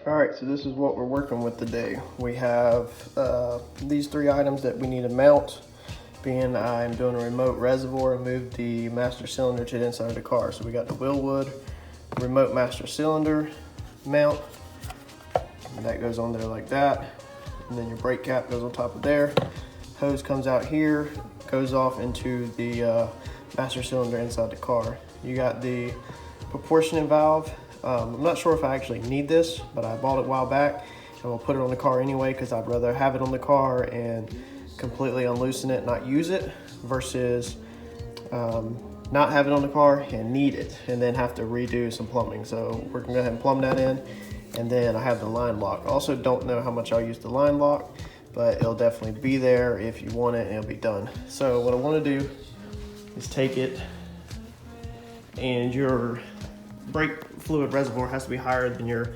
Alright, so this is what we're working with today. We have these three items that we need to mount. Being I'm doing a remote reservoir and move the master cylinder to the inside of the car. So we got the Willwood remote master cylinder mount. And that goes on there like that. And then your brake cap goes on top of there. Hose comes out here, goes off into the master cylinder inside the car. You got the proportioning valve. I'm not sure if I actually need this, but I bought it a while back and we'll put it on the car anyway because I'd rather have it on the car and completely unloosen it, not use it, versus not have it on the car and need it and then have to redo some plumbing. So we're gonna go ahead and plumb that in, and then I have the line lock. I also don't know how much I'll use the line lock, but it'll definitely be there if you want it and it'll be done. So what I want to do is take it, and your brake fluid reservoir has to be higher than your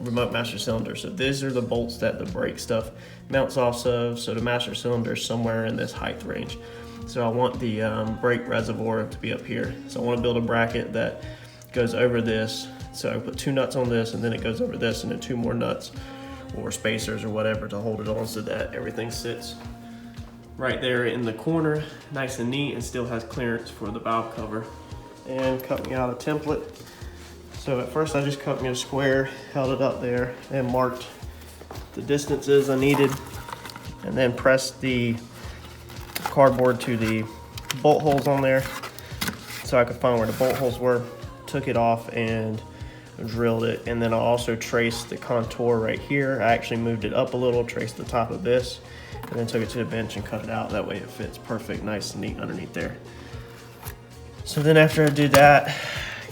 remote master cylinder. So these are the bolts that the brake stuff mounts off of. So the master cylinder is somewhere in this height range. So I want the brake reservoir to be up here. So I want to build a bracket that goes over this. So I put two nuts on this, and then it goes over this, and then two more nuts or spacers or whatever to hold it on so that everything sits right there in the corner, nice and neat, and still has clearance for the valve cover. And cut me out a template. So at first I just cut me a square, held it up there, and marked the distances I needed, and then pressed the cardboard to the bolt holes on there so I could find where the bolt holes were. Took it off and drilled it, and then I also traced the contour right here. I actually moved it up a little, traced the top of this, and then took it to the bench and cut it out. That way it fits perfect, nice and neat underneath there. So then after I do that,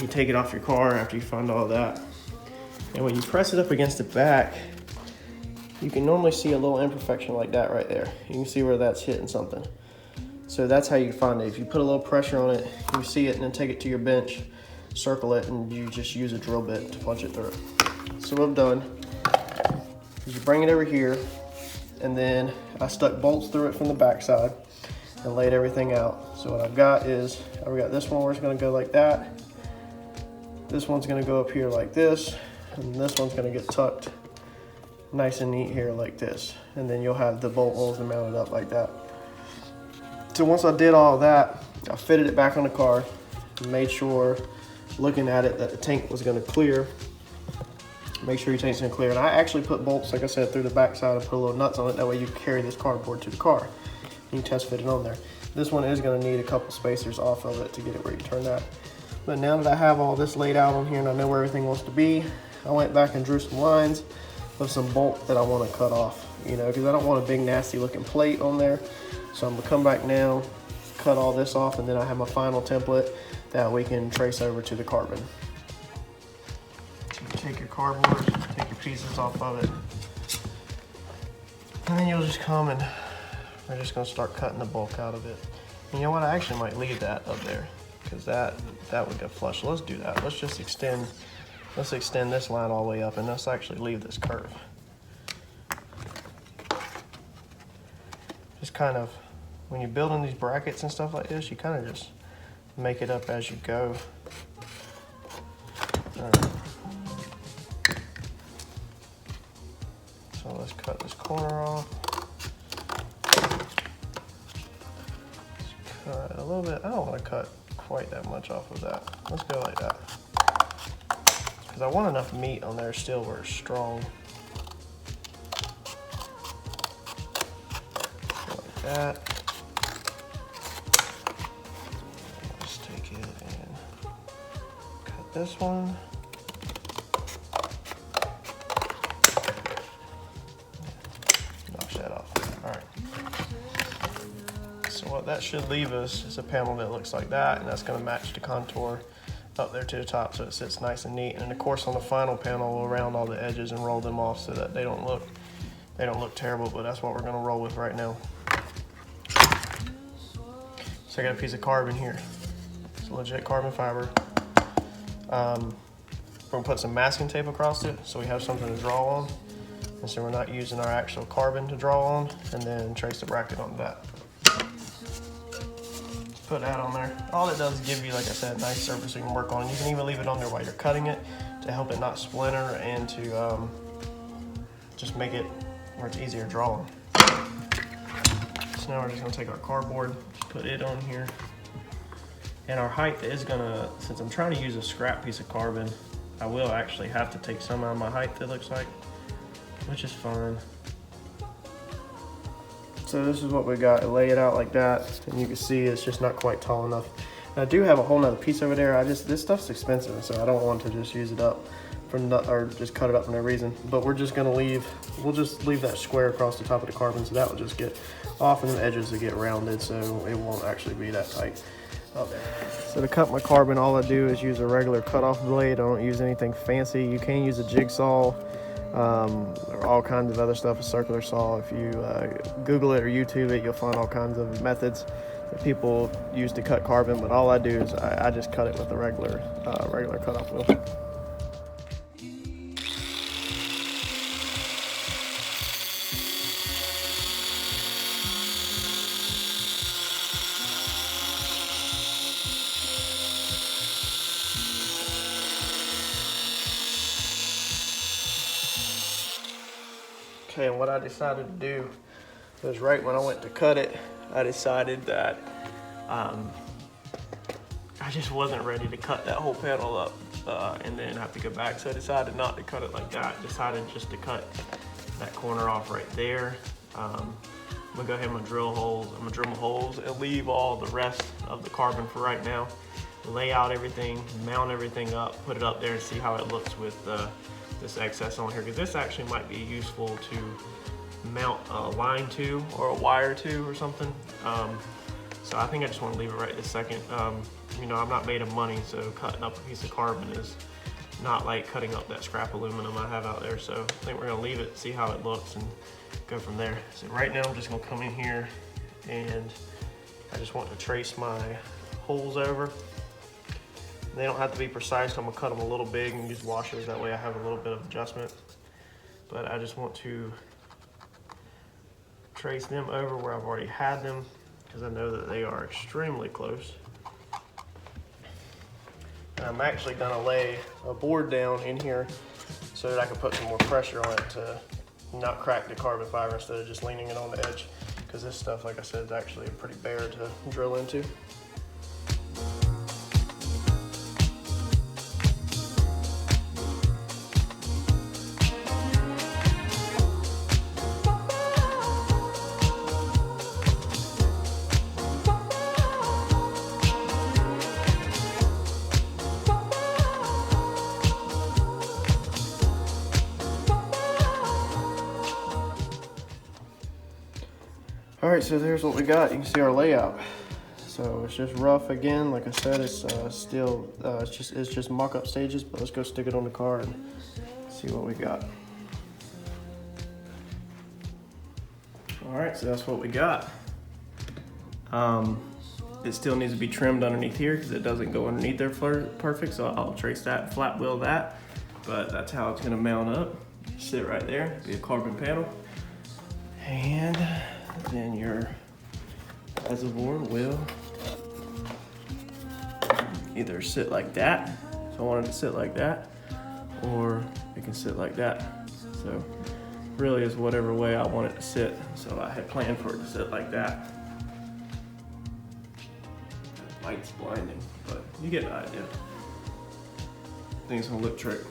you take it off your car after you find all that. And when you press it up against the back, you can normally see a little imperfection like that right there. You can see where that's hitting something. So that's how you find it. If you put a little pressure on it, you see it, and then take it to your bench, circle it, and you just use a drill bit to punch it through. So what I've done is you bring it over here, and then I stuck bolts through it from the back side and laid everything out. So what I've got is, I've got this one where it's gonna go like that. This one's gonna go up here like this, and this one's gonna get tucked nice and neat here like this. And then you'll have the bolt holes mounted up like that. So once I did all that, I fitted it back on the car and made sure, looking at it, that the tank was gonna clear. Make sure your tank's gonna clear. And I actually put bolts, like I said, through the back side and put a little nuts on it. That way you can carry this cardboard to the car. You test fit it on there. This one is going to need a couple spacers off of it to get it where you turn that. But now that I have all this laid out on here and I know where everything wants to be, I went back and drew some lines of some bolt that I want to cut off, you know, because I don't want a big nasty looking plate on there. So I'm going to come back now, cut all this off, and then I have my final template that we can trace over to the carbon. So you take your cardboard, take your pieces off of it, and then you'll just come and we're just going to start cutting the bulk out of it. And you know what? I actually might leave that up there because that would get flush. Let's do that. Let's just extend this line all the way up, and let's actually leave this curve. Just kind of, when you're building these brackets and stuff like this, you kind of just make it up as you go. All right. So let's cut this corner off. Cut a little bit. I don't want to cut quite that much off of that. Let's go like that. Because I want enough meat on there still where it's strong. Go like that. Let's take it and cut this one. Knock that off. All right. So what that should leave us is a panel that looks like that, and that's going to match the contour up there to the top so it sits nice and neat. And of course on the final panel we'll round all the edges and roll them off so that they don't look terrible, but that's what we're going to roll with right now. So I got a piece of carbon here. It's a legit carbon fiber. We're going to put some masking tape across it so we have something to draw on, and so we're not using our actual carbon to draw on, and then trace the bracket on that. Put that on there. All it does is give you, like I said, a nice surface you can work on. You can even leave it on there while you're cutting it, to help it not splinter and to just make it where it's easier drawing. So now we're just gonna take our cardboard, put it on here. And our height is gonna, since I'm trying to use a scrap piece of carbon, I will actually have to take some out of my height, it looks like, which is fine. So this is what we got. I lay it out like that, and you can see it's just not quite tall enough. And I do have a whole nother piece over there. This stuff's expensive, so I don't want to just use it up or just cut it up for no reason. But we're just gonna we'll just leave that square across the top of the carbon, so that will just get off and the edges will get rounded, so it won't actually be that tight up there. So to cut my carbon, all I do is use a regular cutoff blade. I don't use anything fancy. You can use a jigsaw, or all kinds of other stuff, a circular saw. If you Google it or YouTube it, you'll find all kinds of methods that people use to cut carbon, but all I do is I just cut it with a regular cutoff wheel. Okay, and what I decided to do was right when I went to cut it, I decided that I just wasn't ready to cut that whole panel up and then have to go back. So I decided not to cut it like that. I decided just to cut that corner off right there. I'm gonna go ahead and drill holes. I'm gonna drill my holes and leave all the rest of the carbon for right now. Lay out everything, mount everything up, put it up there and see how it looks with this excess on here, because this actually might be useful to mount a line to or a wire to or something. So I think I just want to leave it right this second. You know, I'm not made of money, so cutting up a piece of carbon is not like cutting up that scrap aluminum I have out there. So I think we're gonna leave it, see how it looks, and go from there. So right now I'm just gonna come in here and I just want to trace my holes over. They don't have to be precise. I'm gonna cut them a little big and use washers. That way I have a little bit of adjustment. But I just want to trace them over where I've already had them, because I know that they are extremely close. And I'm actually gonna lay a board down in here so that I can put some more pressure on it to not crack the carbon fiber instead of just leaning it on the edge, because this stuff, like I said, is actually pretty bare to drill into. All right, so there's what we got. You can see our layout. So it's just rough again. Like I said, it's still it's just mock-up stages. But let's go stick it on the car and see what we got. All right, so that's what we got. It still needs to be trimmed underneath here because it doesn't go underneath there perfect. So I'll trace that, flat wheel that. But that's how it's gonna mount up. Sit right there, be a carbon panel, and then your reservoir will either sit like that, so I want it to sit like that, or it can sit like that. So really is whatever way I want it to sit. So I had planned for it to sit like that. That light's blinding, but you get the idea. I think it's gonna look trick.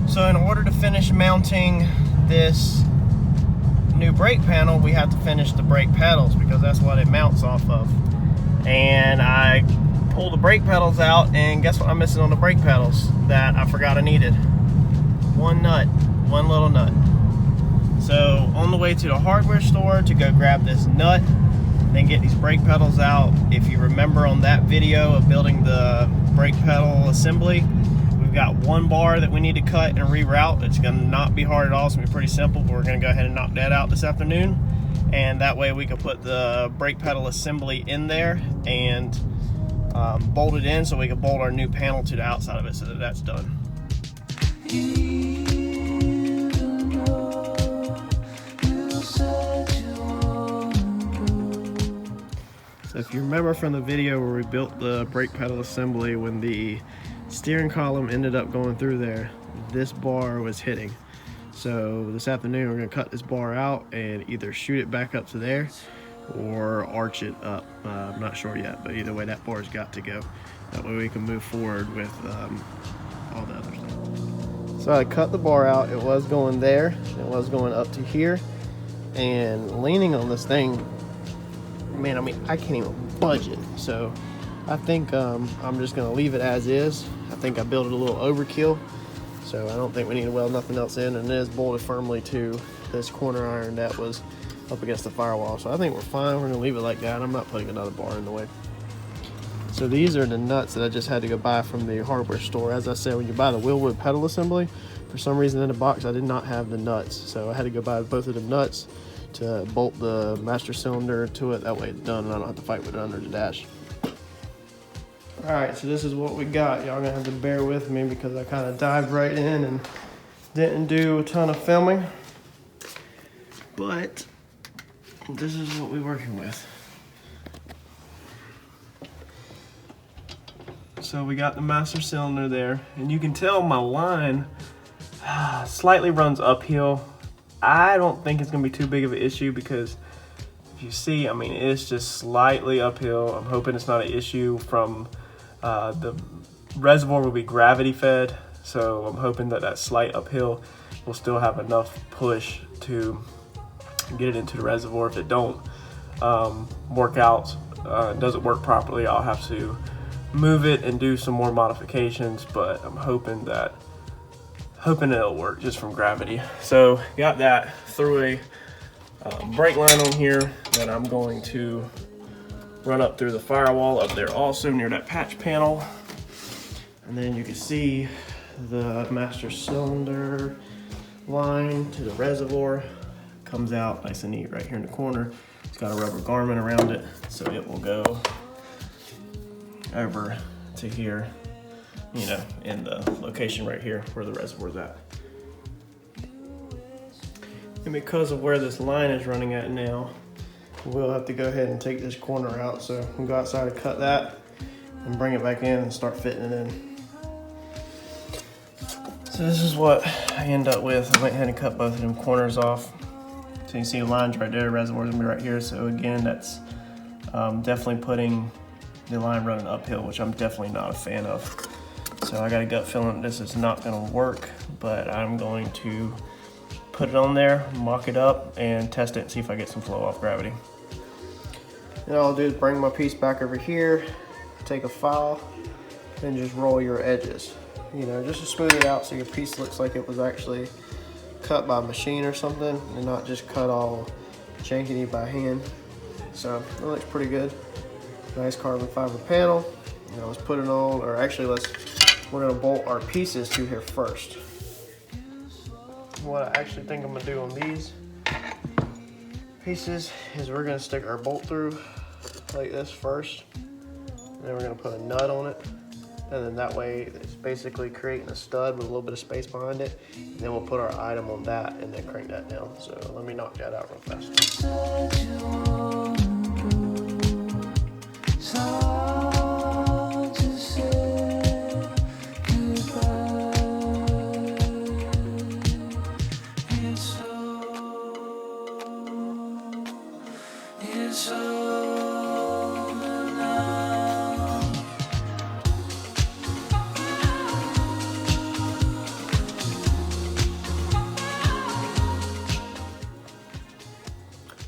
So in order to finish mounting this new brake panel, we have to finish the brake pedals because that's what it mounts off of. And I pulled the brake pedals out, and guess what I'm missing on the brake pedals that I forgot I needed? One nut, one little nut. So on the way to the hardware store to go grab this nut, then get these brake pedals out. If you remember on that video of building the brake pedal assembly, we've got one bar that we need to cut and reroute. It's gonna not be hard at all. It's gonna be pretty simple, but we're gonna go ahead and knock that out this afternoon. And that way we can put the brake pedal assembly in there and bolt it in, so we can bolt our new panel to the outside of it, so that that's done. So if you remember from the video where we built the brake pedal assembly, when the steering column ended up going through there. This bar was hitting. So this afternoon we're gonna cut this bar out and either shoot it back up to there or arch it up. I'm not sure yet, but either way that bar's got to go. That way we can move forward with all the other stuff. So I cut the bar out. It was going there. It was going up to here. And leaning on this thing, man, I mean, I can't even budge it. So I think I'm just gonna leave it as is. I think I built it a little overkill. So I don't think we need to weld nothing else in, and it is bolted firmly to this corner iron that was up against the firewall. So I think we're fine. We're gonna leave it like that. I'm not putting another bar in the way. So these are the nuts that I just had to go buy from the hardware store. As I said, when you buy the Willwood pedal assembly, for some reason in the box I did not have the nuts. So I had to go buy both of the nuts to bolt the master cylinder to it. That way it's done and I don't have to fight with it under the dash. All right, so this is what we got. Y'all gonna have to bear with me because I kind of dived right in and didn't do a ton of filming. But this is what we're working with. So we got the master cylinder there, and you can tell my line slightly runs uphill. I don't think it's gonna be too big of an issue because if you see, I mean, it's just slightly uphill. I'm hoping it's not an issue from the reservoir will be gravity fed, so I'm hoping that that slight uphill will still have enough push to get it into the reservoir. If it don't work out, doesn't work properly, I'll have to move it and do some more modifications, but I'm hoping it'll work just from gravity. So got that, threw a brake line on here that I'm going to run up through the firewall up there also near that patch panel. And then you can see the master cylinder line to the reservoir comes out nice and neat right here in the corner. It's got a rubber garment around it, so it will go over to here, you know, in the location right here where the reservoir's at. And because of where this line is running at now, we'll have to go ahead and take this corner out. So we'll go outside and cut that and bring it back in and start fitting it in. So this is what I end up with. I went ahead and cut both of them corners off. So you see the lines right there, the reservoir's gonna be right here. So again, that's definitely putting the line running uphill, which I'm definitely not a fan of. So I got a gut feeling this is not gonna work, but I'm going to put it on there, mock it up, and test it and see if I get some flow off gravity. And all I'll do is bring my piece back over here, take a file, and just roll your edges. You know, just to smooth it out so your piece looks like it was actually cut by machine or something, and not just cut all jankety by hand. So it looks pretty good. Nice carbon fiber panel. Now let's put it on, or actually we're gonna bolt our pieces to here first. What I actually think I'm gonna do on these pieces is we're gonna stick our bolt through like this first, and then we're gonna put a nut on it, and then that way it's basically creating a stud with a little bit of space behind it, and then we'll put our item on that and then crank that down. So let me knock that out real fast.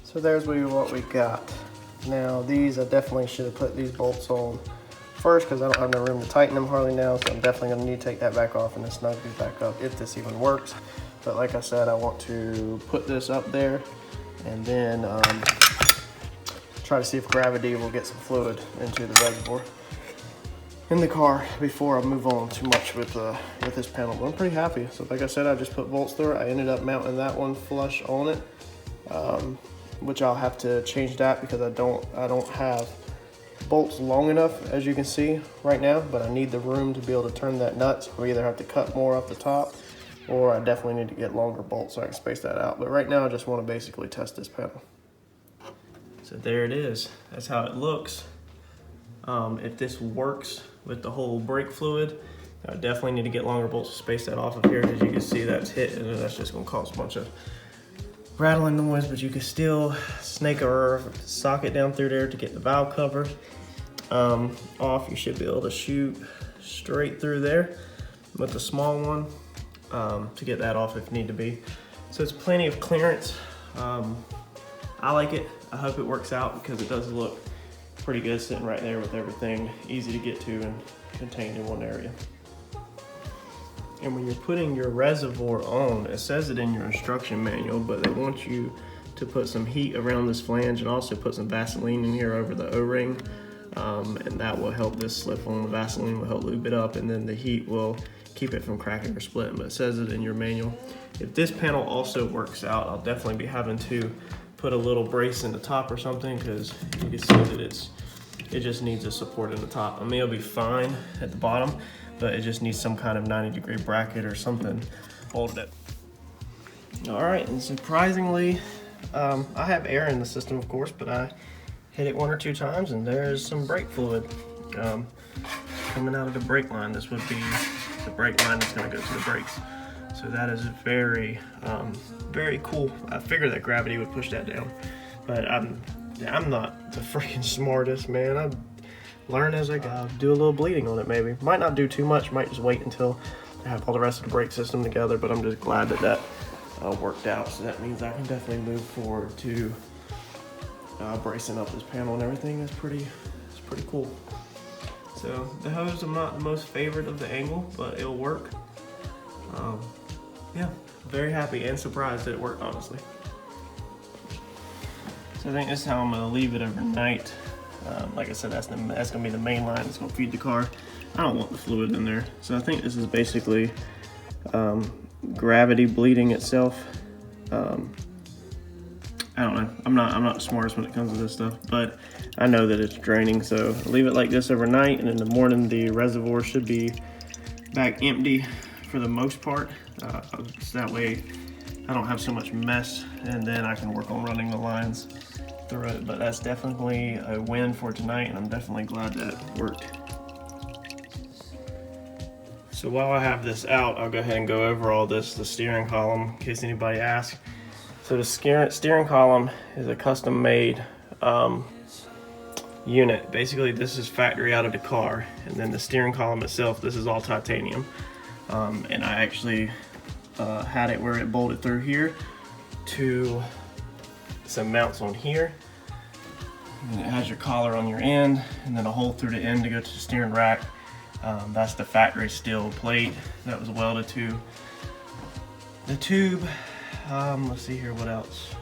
So there's what we got. Now these, I definitely should have put these bolts on first because I don't have no room to tighten them hardly now, so I'm definitely gonna need to take that back off and then snug these back up if this even works. But like I said, I want to put this up there and then try to see if gravity will get some fluid into the reservoir in the car before I move on too much with this panel. But I'm pretty happy. So like I said, I just put bolts through it. I ended up mounting that one flush on it, which I'll have to change that because I don't have bolts long enough, as you can see right now, but I need the room to be able to turn that nut. So we either have to cut more off the top, or I definitely need to get longer bolts so I can space that out. But right now I just want to basically test this panel. So there it is. That's how it looks. If this works with the whole brake fluid, I definitely need to get longer bolts to space that off of here, because you can see that's hit, and that's just gonna cause a bunch of rattling noise. But you can still snake a socket down through there to get the valve cover off. You should be able to shoot straight through there with the small one to get that off if need to be. So it's plenty of clearance. I like it. I hope it works out, because it does look pretty good sitting right there with everything easy to get to and contained in one area. And when you're putting your reservoir on, it says it in your instruction manual, but they want you to put some heat around this flange and also put some Vaseline in here over the O-ring. And that will help this slip on. The Vaseline will help lube it up, and then the heat will keep it from cracking or splitting, but it says it in your manual. If this panel also works out, I'll definitely be having to put a little brace in the top or something, because you can see that it just needs a support in the top. I mean, it'll be fine at the bottom, but it just needs some kind of 90-degree bracket or something holding it. All right, and surprisingly, I have air in the system, of course, but I hit it 1 or 2 times, and there's some brake fluid coming out of the brake line. This would be the brake line that's going to go to the brakes. So that is very, very cool. I figured that gravity would push that down, but I'm not the freaking smartest, man. I learn as I go. Do a little bleeding on it, maybe. Might not do too much. Might just wait until I have all the rest of the brake system together. But I'm just glad that worked out. So that means I can definitely move forward to bracing up this panel and everything. It's pretty cool. So the hose, I'm not the most favorite of the angle, but it'll work. Yeah, very happy and surprised that it worked, honestly. So I think this is how I'm gonna leave it overnight. Like I said, that's gonna be the main line that's gonna feed the car. I don't want the fluid in there. So I think this is basically gravity bleeding itself. I don't know. I'm not the smartest when it comes to this stuff, but I know that it's draining. So I'll leave it like this overnight, and in the morning the reservoir should be back empty for the most part. So that way I don't have so much mess, and then I can work on running the lines through it. But that's definitely a win for tonight, and I'm definitely glad that worked. So while I have this out, I'll go ahead and go over all this, the steering column, in case anybody asks. So the steering column is a custom made unit. Basically, this is factory out of the car, and then the steering column itself, this is all titanium. And I actually had it where it bolted through here to some mounts on here. And it has your collar on your end, and then a hole through the end to go to the steering rack. That's the factory steel plate that was welded to the tube. Let's see here, what else?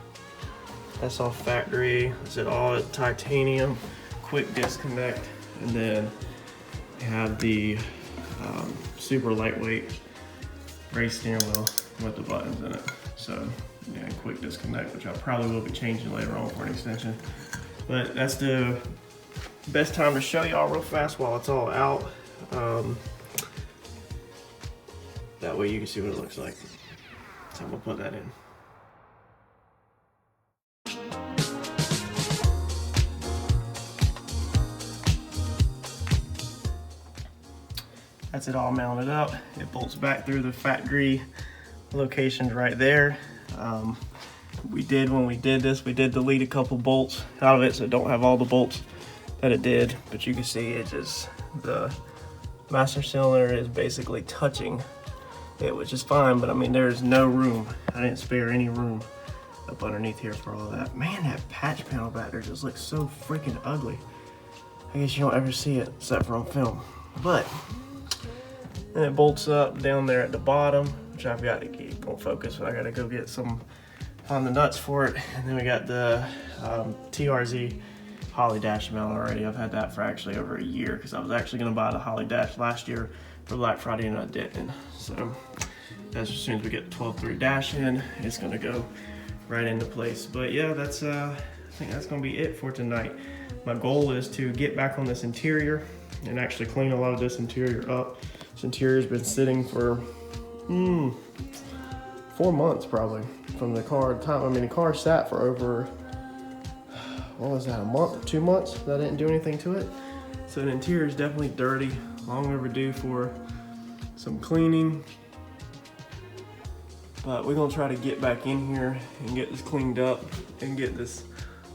That's all factory. Is it all titanium, quick disconnect, and then you have the super lightweight race steering wheel with the buttons in it. So yeah, quick disconnect, which I probably will be changing later on for an extension. But that's the best time to show y'all real fast while it's all out. That way you can see what it looks like. So I'm gonna put that in. That's it all mounted up. It bolts back through the factory locations right there. When we did this, we did delete a couple bolts out of it, so it don't have all the bolts that it did, but you can see it just, the master cylinder is basically touching it, which is fine, but I mean, there's no room. I didn't spare any room up underneath here for all that. Man, that patch panel back there just looks so freaking ugly. I guess you don't ever see it except for on film. But then it bolts up down there at the bottom, which I've got to keep on focus. I got to go get some on the nuts for it. And then we got the TRZ Holly Dash mount already. I've had that for actually over a year, because I was actually going to buy the Holly Dash last year for Black Friday and I didn't. So as soon as we get the 12.3 dash in, it's going to go right into place. But yeah, that's I think that's going to be it for tonight. My goal is to get back on this interior and actually clean a lot of this interior up. This interior's been sitting for 4 months probably from the car time. I mean, the car sat for over, what was that, a month, 2 months that I didn't do anything to it. So the interior is definitely dirty, long overdue for some cleaning. But we're gonna try to get back in here and get this cleaned up and get this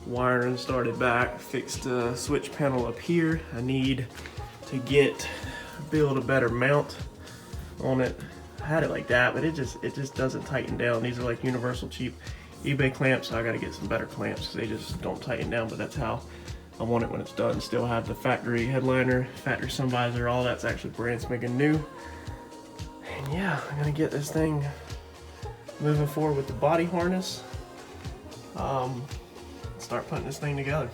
wiring started back. Fix the switch panel up here. I need to build a better mount on it. I had it like that, but it just doesn't tighten down. These are like universal cheap eBay clamps, so I gotta get some better clamps. They just don't tighten down, but that's how I want it when it's done. Still have the factory headliner, factory sun visor, all that's actually brand spanking new. And yeah, I'm gonna get this thing moving forward with the body harness. Start putting this thing together.